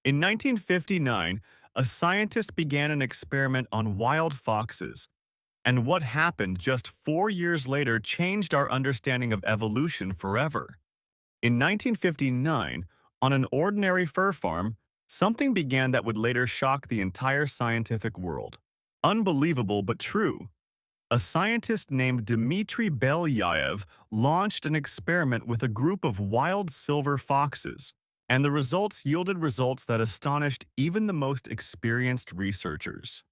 In 1959, a scientist began an experiment on wild foxes, and what happened just 4 years later changed our understanding of evolution forever. In 1959, on an ordinary fur farm, something began that would later shock the entire scientific world. Unbelievable but true. A scientist named Dmitry Belyaev launched an experiment with a group of wild silver foxes, and the results yielded results that astonished even the most experienced researchers.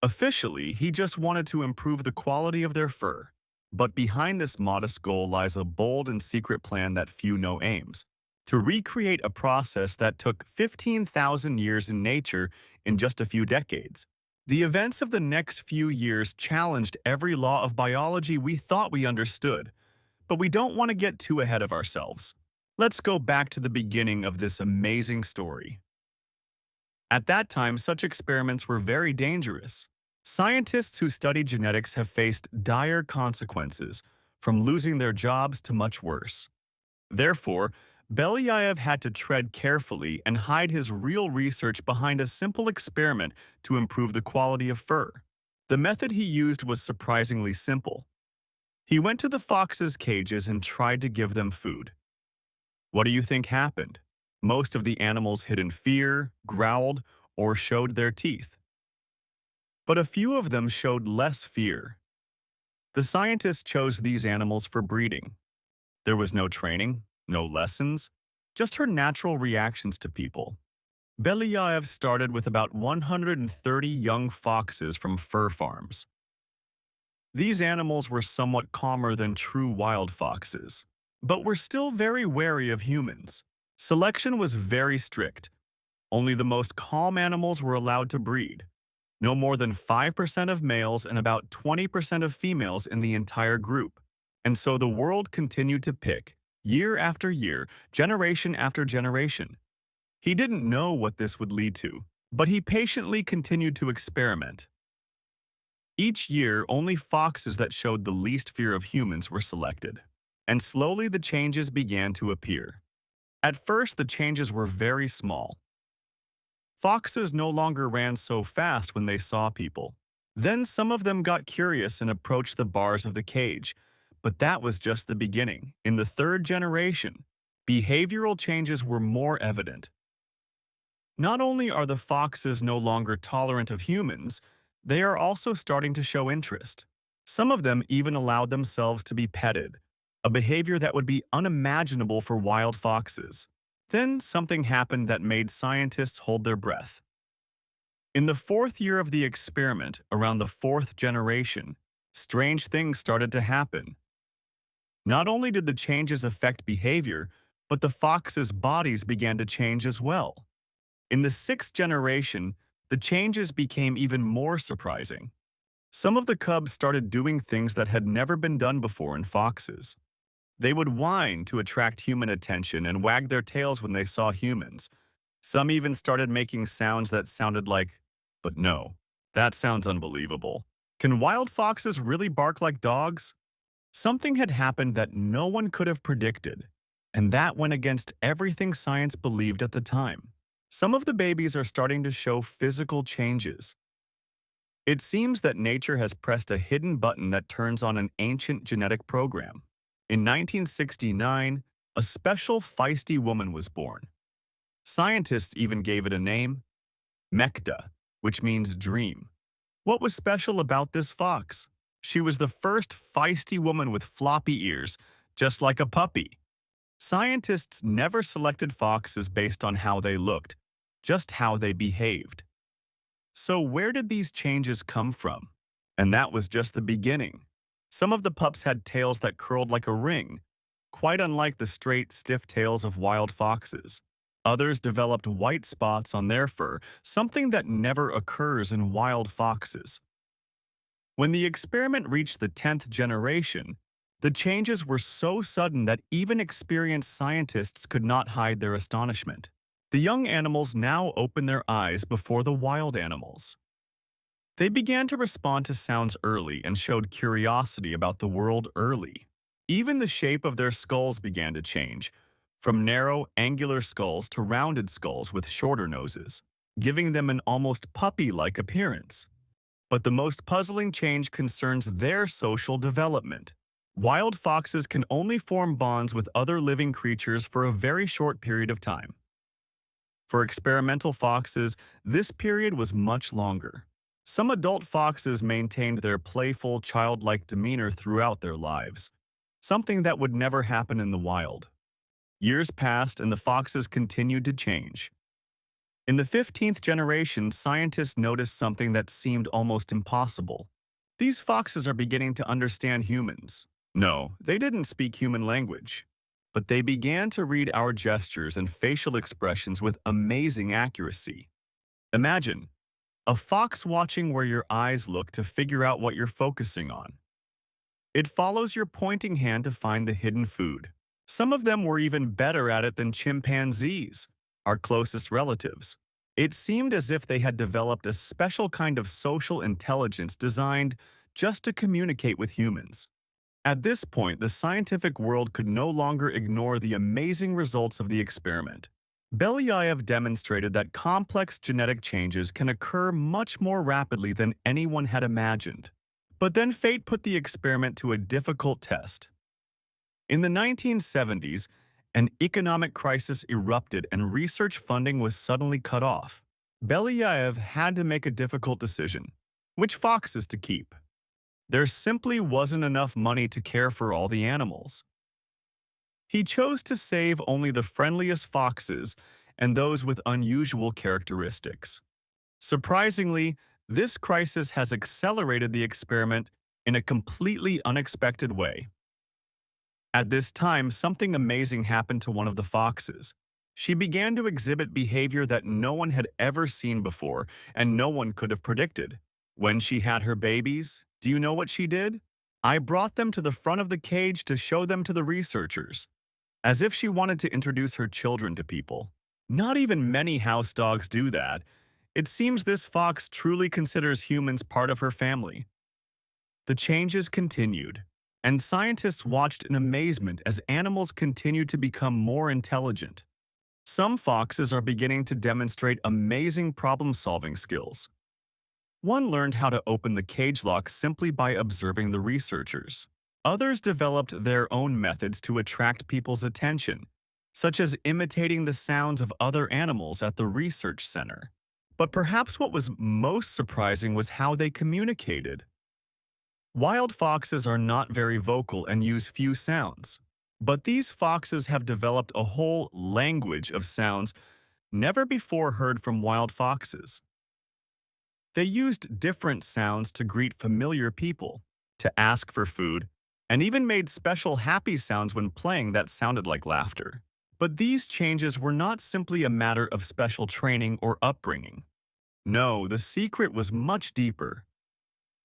Officially, he just wanted to improve the quality of their fur. But behind this modest goal lies a bold and secret plan that few know aims: to recreate a process that took 15,000 years in nature in just a few decades. The events of the next few years challenged every law of biology we thought we understood, but we don't want to get too ahead of ourselves. Let's go back to the beginning of this amazing story. At that time, such experiments were very dangerous. Scientists who study genetics have faced dire consequences, from losing their jobs to much worse. Therefore, Belyaev had to tread carefully and hide his real research behind a simple experiment to improve the quality of fur. The method he used was surprisingly simple. He went to the foxes' cages and tried to give them food. What do you think happened? Most of the animals hid in fear, growled, or showed their teeth. But a few of them showed less fear. The scientists chose these animals for breeding. There was no training, no lessons, just her natural reactions to people. Belyaev started with about 130 young foxes from fur farms. These animals were somewhat calmer than true wild foxes, but were still very wary of humans. Selection was very strict. Only the most calm animals were allowed to breed. No more than 5% of males and about 20% of females in the entire group. And so the world continued to pick, year after year, generation after generation. He didn't know what this would lead to, but he patiently continued to experiment. Each year, only foxes that showed the least fear of humans were selected. And slowly the changes began to appear. At first, the changes were very small. Foxes no longer ran so fast when they saw people. Then some of them got curious and approached the bars of the cage. But that was just the beginning. In the third generation, behavioral changes were more evident. Not only are the foxes no longer tolerant of humans, they are also starting to show interest. Some of them even allowed themselves to be petted, a behavior that would be unimaginable for wild foxes. Then something happened that made scientists hold their breath. In the fourth year of the experiment, around the fourth generation, strange things started to happen. Not only did the changes affect behavior, but the foxes' bodies began to change as well. In the sixth generation, the changes became even more surprising. Some of the cubs started doing things that had never been done before in foxes. They would whine to attract human attention and wag their tails when they saw humans. Some even started making sounds that sounded like, but no, that sounds unbelievable. Can wild foxes really bark like dogs? Something had happened that no one could have predicted, and that went against everything science believed at the time. Some of the babies are starting to show physical changes. It seems that nature has pressed a hidden button that turns on an ancient genetic program. In 1969, a special feisty woman was born. Scientists even gave it a name, Mekta, which means dream. What was special about this fox? She was the first feisty woman with floppy ears, just like a puppy. Scientists never selected foxes based on how they looked, just how they behaved. So where did these changes come from? And that was just the beginning. Some of the pups had tails that curled like a ring, quite unlike the straight, stiff tails of wild foxes. Others developed white spots on their fur, something that never occurs in wild foxes. When the experiment reached the 10th generation, the changes were so sudden that even experienced scientists could not hide their astonishment. The young animals now opened their eyes before the wild animals. They began to respond to sounds early and showed curiosity about the world early. Even the shape of their skulls began to change, from narrow, angular skulls to rounded skulls with shorter noses, giving them an almost puppy-like appearance. But the most puzzling change concerns their social development. Wild foxes can only form bonds with other living creatures for a very short period of time. For experimental foxes, this period was much longer. Some adult foxes maintained their playful, childlike demeanor throughout their lives, something that would never happen in the wild. Years passed and the foxes continued to change. In the 15th generation, scientists noticed something that seemed almost impossible. These foxes are beginning to understand humans. No, they didn't speak human language, but they began to read our gestures and facial expressions with amazing accuracy. Imagine a fox watching where your eyes look to figure out what you're focusing on. It follows your pointing hand to find the hidden food. Some of them were even better at it than chimpanzees, our closest relatives. It seemed as if they had developed a special kind of social intelligence designed just to communicate with humans. At this point, the scientific world could no longer ignore the amazing results of the experiment. Belyaev demonstrated that complex genetic changes can occur much more rapidly than anyone had imagined. But then fate put the experiment to a difficult test. In the 1970s, an economic crisis erupted and research funding was suddenly cut off. Belyaev had to make a difficult decision: which foxes to keep. There simply wasn't enough money to care for all the animals. He chose to save only the friendliest foxes and those with unusual characteristics. Surprisingly, this crisis has accelerated the experiment in a completely unexpected way. At this time, something amazing happened to one of the foxes. She began to exhibit behavior that no one had ever seen before and no one could have predicted. When she had her babies, do you know what she did? I brought them to the front of the cage to show them to the researchers, as if she wanted to introduce her children to people. Not even many house dogs do that. It seems this fox truly considers humans part of her family. The changes continued, and scientists watched in amazement as animals continued to become more intelligent. Some foxes are beginning to demonstrate amazing problem-solving skills. One learned how to open the cage lock simply by observing the researchers. Others developed their own methods to attract people's attention, such as imitating the sounds of other animals at the research center. But perhaps what was most surprising was how they communicated. Wild foxes are not very vocal and use few sounds. But these foxes have developed a whole language of sounds never before heard from wild foxes. They used different sounds to greet familiar people, to ask for food, and even made special happy sounds when playing that sounded like laughter. But these changes were not simply a matter of special training or upbringing. No, the secret was much deeper.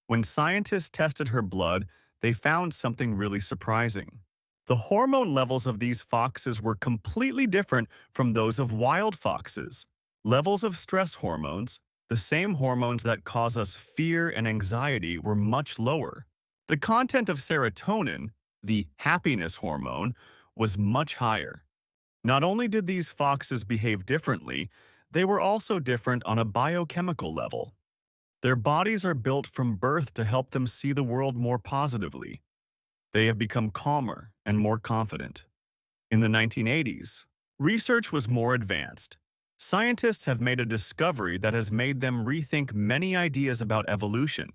When scientists tested her blood, they found something really surprising. The hormone levels of these foxes were completely different from those of wild foxes. Levels of stress hormones, the same hormones that cause us fear and anxiety, were much lower. The content of serotonin, the happiness hormone, was much higher. Not only did these foxes behave differently, they were also different on a biochemical level. Their bodies are built from birth to help them see the world more positively. They have become calmer and more confident. In the 1980s, research was more advanced. Scientists have made a discovery that has made them rethink many ideas about evolution.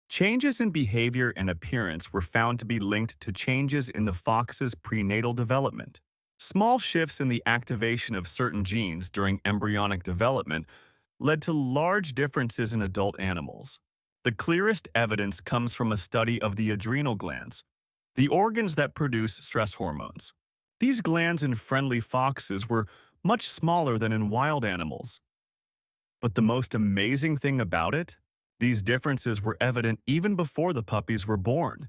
Changes in behavior and appearance were found to be linked to changes in the fox's prenatal development. Small shifts in the activation of certain genes during embryonic development led to large differences in adult animals. The clearest evidence comes from a study of the adrenal glands, the organs that produce stress hormones. These glands in friendly foxes were much smaller than in wild animals. But the most amazing thing about it? These differences were evident even before the puppies were born.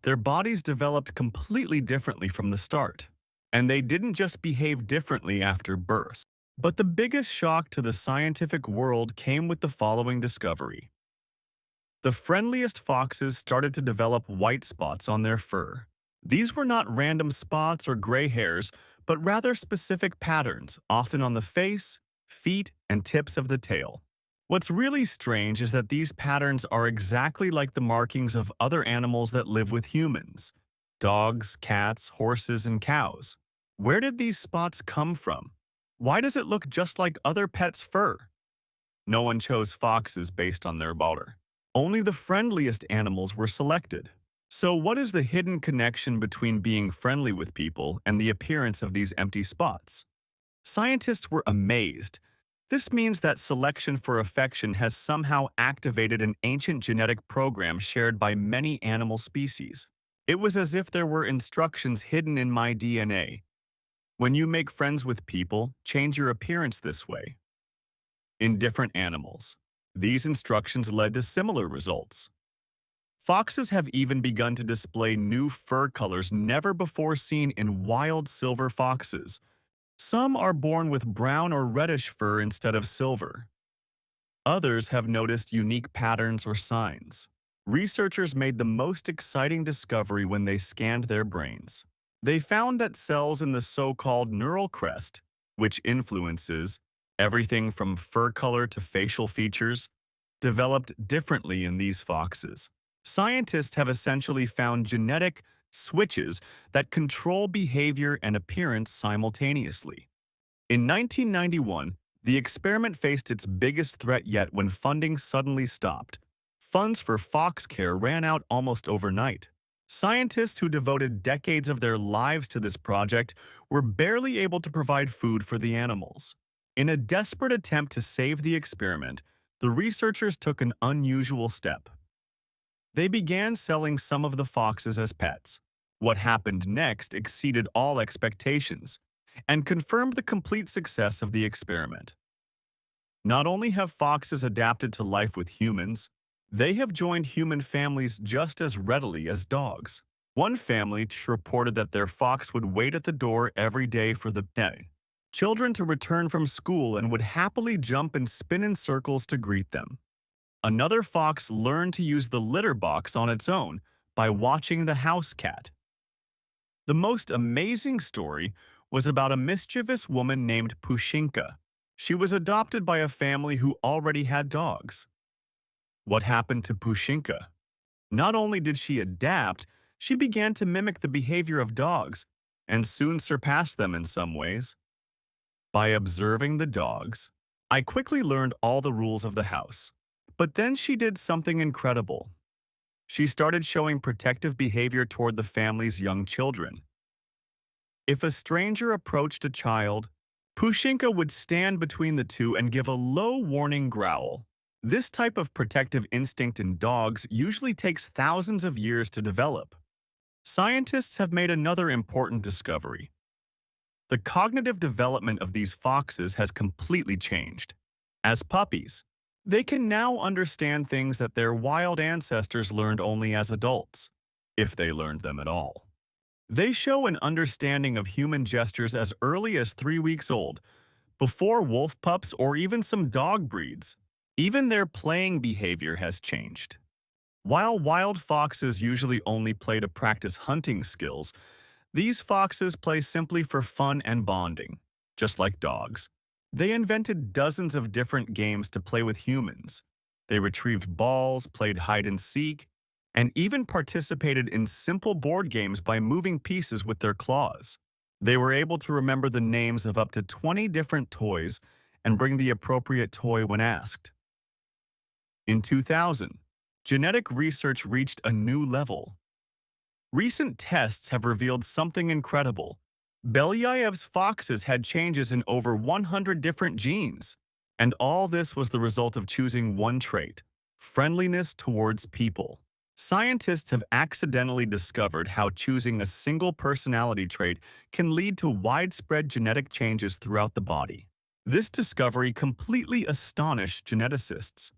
Their bodies developed completely differently from the start. And they didn't just behave differently after birth. But the biggest shock to the scientific world came with the following discovery. The friendliest foxes started to develop white spots on their fur. These were not random spots or gray hairs, but rather specific patterns, often on the face, feet, and tips of the tail. What's really strange is that these patterns are exactly like the markings of other animals that live with humans: dogs, cats, horses, and cows. Where did these spots come from? Why does it look just like other pets' fur? No one chose foxes based on their border. Only the friendliest animals were selected. So what is the hidden connection between being friendly with people and the appearance of these empty spots? Scientists were amazed. This means that selection for affection has somehow activated an ancient genetic program shared by many animal species. It was as if there were instructions hidden in my DNA. When you make friends with people, change your appearance this way. In different animals, these instructions led to similar results. Foxes have even begun to display new fur colors never before seen in wild silver foxes. Some are born with brown or reddish fur instead of silver. Others have noticed unique patterns or signs. Researchers made the most exciting discovery when they scanned their brains. They found that cells in the so-called neural crest, which influences everything from fur color to facial features, developed differently in these foxes. Scientists have essentially found genetic switches that control behavior and appearance simultaneously. In 1991, the experiment faced its biggest threat yet when funding suddenly stopped. Funds for fox care ran out almost overnight. Scientists who devoted decades of their lives to this project were barely able to provide food for the animals. In a desperate attempt to save the experiment, the researchers took an unusual step. They began selling some of the foxes as pets. What happened next exceeded all expectations and confirmed the complete success of the experiment. Not only have foxes adapted to life with humans, they have joined human families just as readily as dogs. One family reported that their fox would wait at the door every day for the day. Children to return from school and would happily jump and spin in circles to greet them. Another fox learned to use the litter box on its own by watching the house cat. The most amazing story was about a mischievous woman named Pushinka. She was adopted by a family who already had dogs. What happened to Pushinka? Not only did she adapt, she began to mimic the behavior of dogs and soon surpassed them in some ways. By observing the dogs, I quickly learned all the rules of the house. But then she did something incredible. She started showing protective behavior toward the family's young children. If a stranger approached a child, Pushinka would stand between the two and give a low warning growl. This type of protective instinct in dogs usually takes thousands of years to develop. Scientists have made another important discovery. The cognitive development of these foxes has completely changed. As puppies, they can now understand things that their wild ancestors learned only as adults, if they learned them at all. They show an understanding of human gestures as early as 3 weeks old, before wolf pups or even some dog breeds. Even their playing behavior has changed. While wild foxes usually only play to practice hunting skills, these foxes play simply for fun and bonding, just like dogs. They invented dozens of different games to play with humans. They retrieved balls, played hide and seek, and even participated in simple board games by moving pieces with their claws. They were able to remember the names of up to 20 different toys and bring the appropriate toy when asked. In 2000, genetic research reached a new level. Recent tests have revealed something incredible. Belyayev's foxes had changes in over 100 different genes. And all this was the result of choosing one trait: friendliness towards people. Scientists have accidentally discovered how choosing a single personality trait can lead to widespread genetic changes throughout the body. This discovery completely astonished geneticists.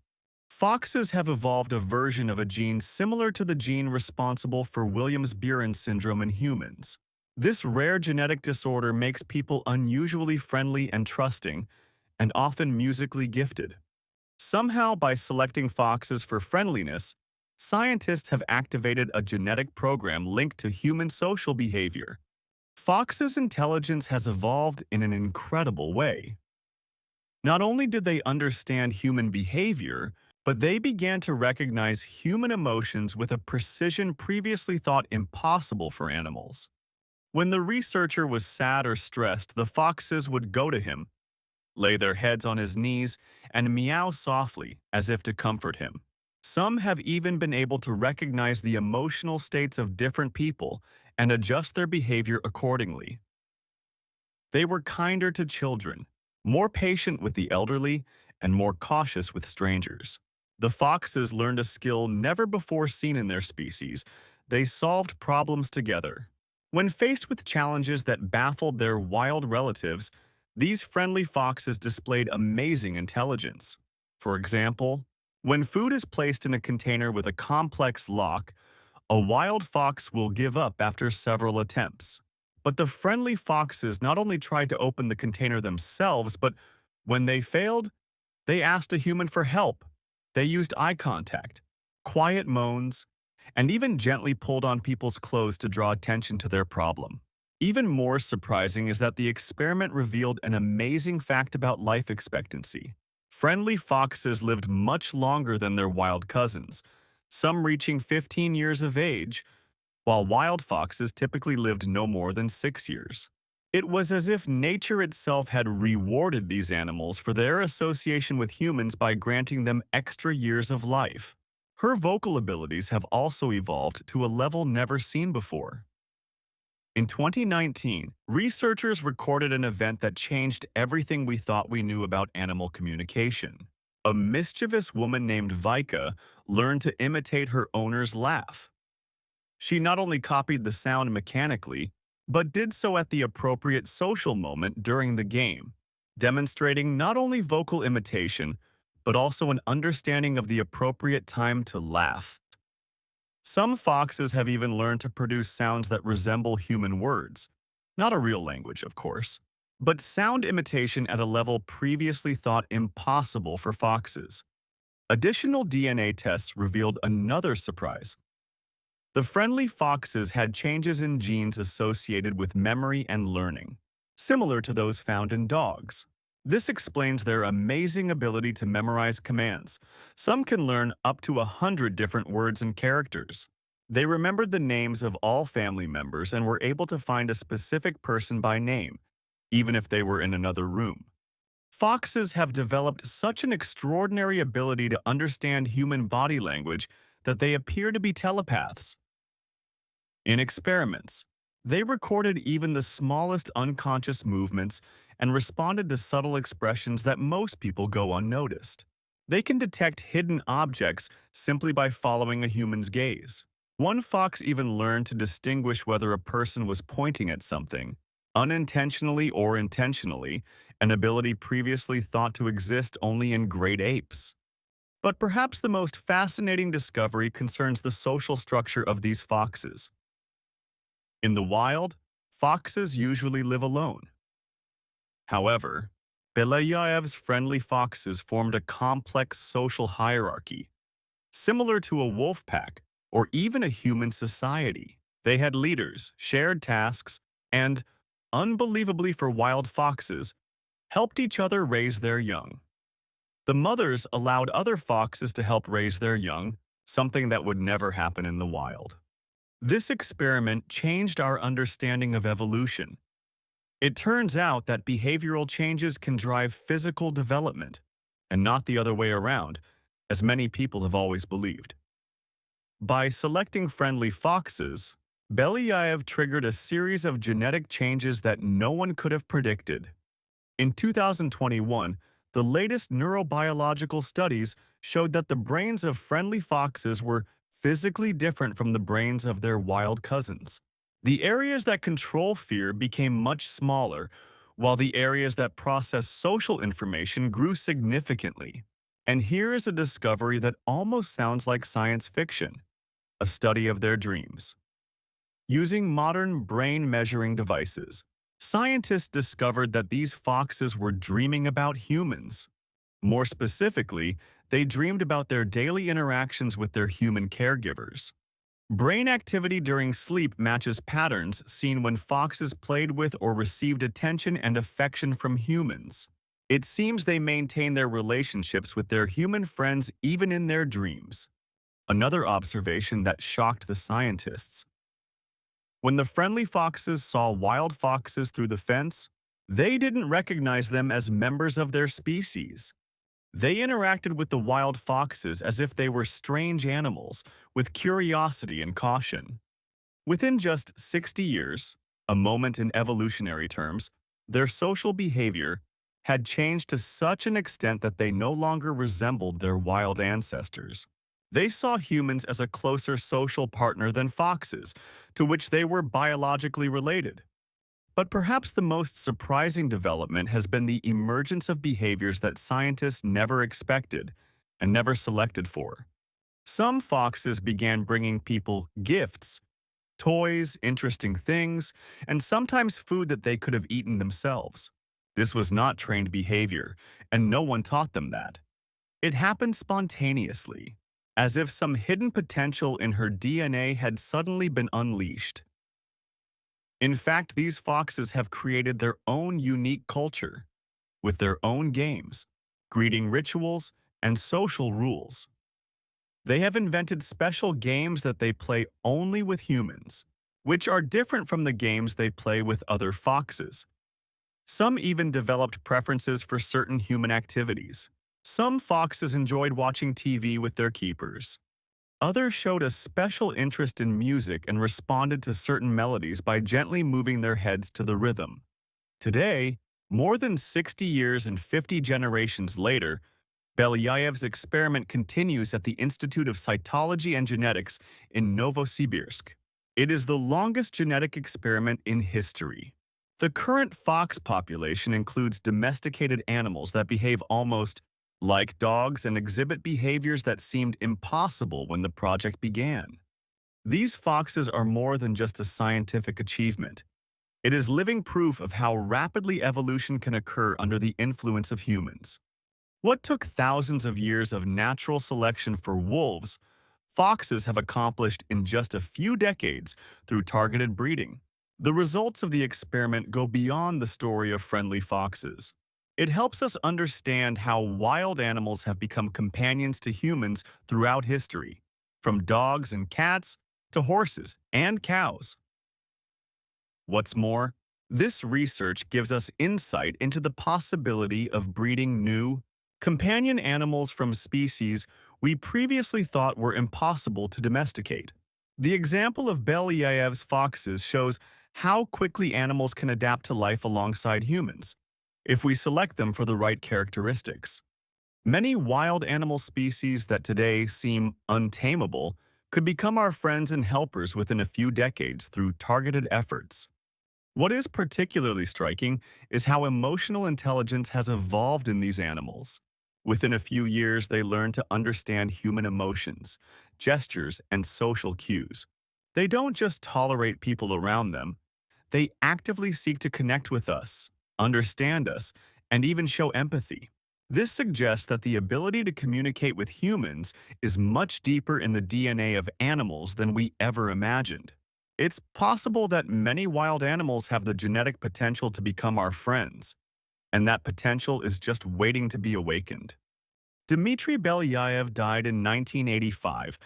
Foxes have evolved a version of a gene similar to the gene responsible for Williams-Beuren syndrome in humans. This rare genetic disorder makes people unusually friendly and trusting, and often musically gifted. Somehow, by selecting foxes for friendliness, Scientists have activated a genetic program linked to human social behavior. Fox's intelligence has evolved in an incredible way. Not only did they understand human behavior, but they began to recognize human emotions with a precision previously thought impossible for animals. When the researcher was sad or stressed, the foxes would go to him, lay their heads on his knees, and meow softly as if to comfort him. Some have even been able to recognize the emotional states of different people and adjust their behavior accordingly. They were kinder to children, more patient with the elderly, and more cautious with strangers. The foxes learned a skill never before seen in their species. They solved problems together. When faced with challenges that baffled their wild relatives, these friendly foxes displayed amazing intelligence. For example, when food is placed in a container with a complex lock, a wild fox will give up after several attempts. But the friendly foxes not only tried to open the container themselves, but when they failed, they asked a human for help. They used eye contact, quiet moans, and even gently pulled on people's clothes to draw attention to their problem. Even more surprising is that the experiment revealed an amazing fact about life expectancy. Friendly foxes lived much longer than their wild cousins, some reaching 15 years of age, while wild foxes typically lived no more than 6 years. It was as if nature itself had rewarded these animals for their association with humans by granting them extra years of life. Her vocal abilities have also evolved to a level never seen before. In 2019, researchers recorded an event that changed everything we thought we knew about animal communication. A mischievous woman named Vika learned to imitate her owner's laugh. She not only copied the sound mechanically, but did so at the appropriate social moment during the game, demonstrating not only vocal imitation, but also an understanding of the appropriate time to laugh. Some foxes have even learned to produce sounds that resemble human words. Not a real language, of course, but sound imitation at a level previously thought impossible for foxes. Additional DNA tests revealed another surprise. The friendly foxes had changes in genes associated with memory and learning, similar to those found in dogs. This explains their amazing ability to memorize commands. Some can learn up to 100 different words and characters. They remembered the names of all family members and were able to find a specific person by name, even if they were in another room. Foxes have developed such an extraordinary ability to understand human body language that they appear to be telepaths. In experiments, they recorded even the smallest unconscious movements and responded to subtle expressions that most people go unnoticed. They can detect hidden objects simply by following a human's gaze. One fox even learned to distinguish whether a person was pointing at something, unintentionally or intentionally, an ability previously thought to exist only in great apes. But perhaps the most fascinating discovery concerns the social structure of these foxes. In the wild, foxes usually live alone. However, Belayaev's friendly foxes formed a complex social hierarchy, similar to a wolf pack or even a human society. They had leaders, shared tasks, and, unbelievably for wild foxes, helped each other raise their young. The mothers allowed other foxes to help raise their young, something that would never happen in the wild. This experiment changed our understanding of evolution. It turns out that behavioral changes can drive physical development, and not the other way around, as many people have always believed. By selecting friendly foxes, Belyaev triggered a series of genetic changes that no one could have predicted. In 2021, the latest neurobiological studies showed that the brains of friendly foxes were physically different from the brains of their wild cousins. The areas that control fear became much smaller, while the areas that process social information grew significantly. And here is a discovery that almost sounds like science fiction, a study of their dreams. Using modern brain-measuring devices, scientists discovered that these foxes were dreaming about humans. More specifically, They dreamed about their daily interactions with their human caregivers. Brain activity during sleep matches patterns seen when foxes played with or received attention and affection from humans. It seems they maintain their relationships with their human friends even in their dreams. Another observation that shocked the scientists. When the friendly foxes saw wild foxes through the fence, they didn't recognize them as members of their species. They interacted with the wild foxes as if they were strange animals, with curiosity and caution. Within just 60 years, a moment in evolutionary terms, their social behavior had changed to such an extent that they no longer resembled their wild ancestors. They saw humans as a closer social partner than foxes, to which they were biologically related. But perhaps the most surprising development has been the emergence of behaviors that scientists never expected and never selected for. Some foxes began bringing people gifts, toys, interesting things, and sometimes food that they could have eaten themselves. This was not trained behavior, and no one taught them that. It happened spontaneously, as if some hidden potential in her DNA had suddenly been unleashed. In fact, these foxes have created their own unique culture, with their own games, greeting rituals, and social rules. They have invented special games that they play only with humans, which are different from the games they play with other foxes. Some even developed preferences for certain human activities. Some foxes enjoyed watching TV with their keepers. Others showed a special interest in music and responded to certain melodies by gently moving their heads to the rhythm. Today, more than 60 years and 50 generations later, Belyaev's experiment continues at the Institute of Cytology and Genetics in Novosibirsk. It is the longest genetic experiment in history. The current fox population includes domesticated animals that behave almost like dogs and exhibit behaviors that seemed impossible when the project began. These foxes are more than just a scientific achievement. It is living proof of how rapidly evolution can occur under the influence of humans. What took thousands of years of natural selection for wolves, foxes have accomplished in just a few decades through targeted breeding. The results of the experiment go beyond the story of friendly foxes. It helps us understand how wild animals have become companions to humans throughout history, from dogs and cats to horses and cows. What's more, this research gives us insight into the possibility of breeding new, companion animals from species we previously thought were impossible to domesticate. The example of Belyaev's foxes shows how quickly animals can adapt to life alongside humans, if we select them for the right characteristics. Many wild animal species that today seem untamable could become our friends and helpers within a few decades through targeted efforts. What is particularly striking is how emotional intelligence has evolved in these animals. Within a few years, they learn to understand human emotions, gestures, and social cues. They don't just tolerate people around them, they actively seek to connect with us, understand us, and even show empathy. This suggests that the ability to communicate with humans is much deeper in the DNA of animals than we ever imagined. It's possible that many wild animals have the genetic potential to become our friends, and that potential is just waiting to be awakened. Dmitry Belyaev died in 1985,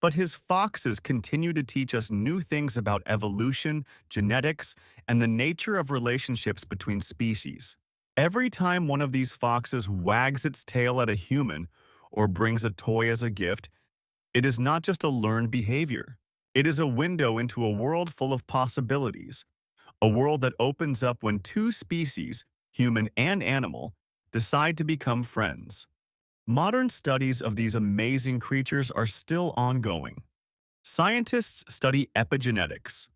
but his foxes continue to teach us new things about evolution, genetics, and the nature of relationships between species. Every time one of these foxes wags its tail at a human or brings a toy as a gift, it is not just a learned behavior. It is a window into a world full of possibilities, a world that opens up when two species, human and animal, decide to become friends. Modern studies of these amazing creatures are still ongoing. Scientists study epigenetics,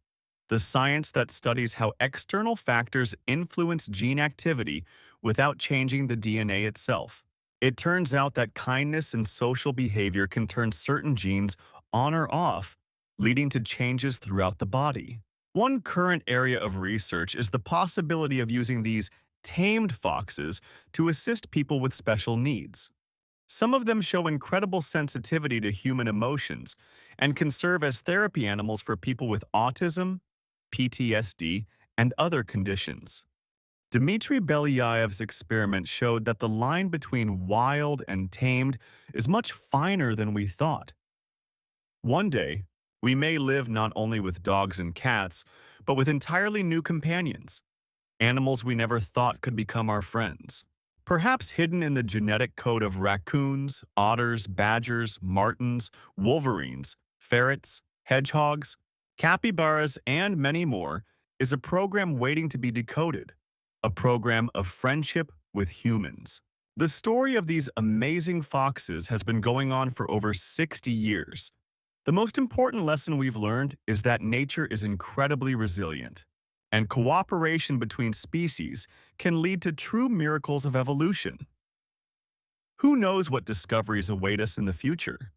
the science that studies how external factors influence gene activity without changing the DNA itself. It turns out that kindness and social behavior can turn certain genes on or off, leading to changes throughout the body. One current area of research is the possibility of using these tamed foxes to assist people with special needs. Some of them show incredible sensitivity to human emotions and can serve as therapy animals for people with autism, PTSD, and other conditions. Dmitry Belyaev's experiment showed that the line between wild and tamed is much finer than we thought. One day, we may live not only with dogs and cats, but with entirely new companions, animals we never thought could become our friends. Perhaps hidden in the genetic code of raccoons, otters, badgers, martens, wolverines, ferrets, hedgehogs, capybaras, and many more is a program waiting to be decoded, a program of friendship with humans. The story of these amazing foxes has been going on for over 60 years. The most important lesson we've learned is that nature is incredibly resilient, and cooperation between species can lead to true miracles of evolution. Who knows what discoveries await us in the future?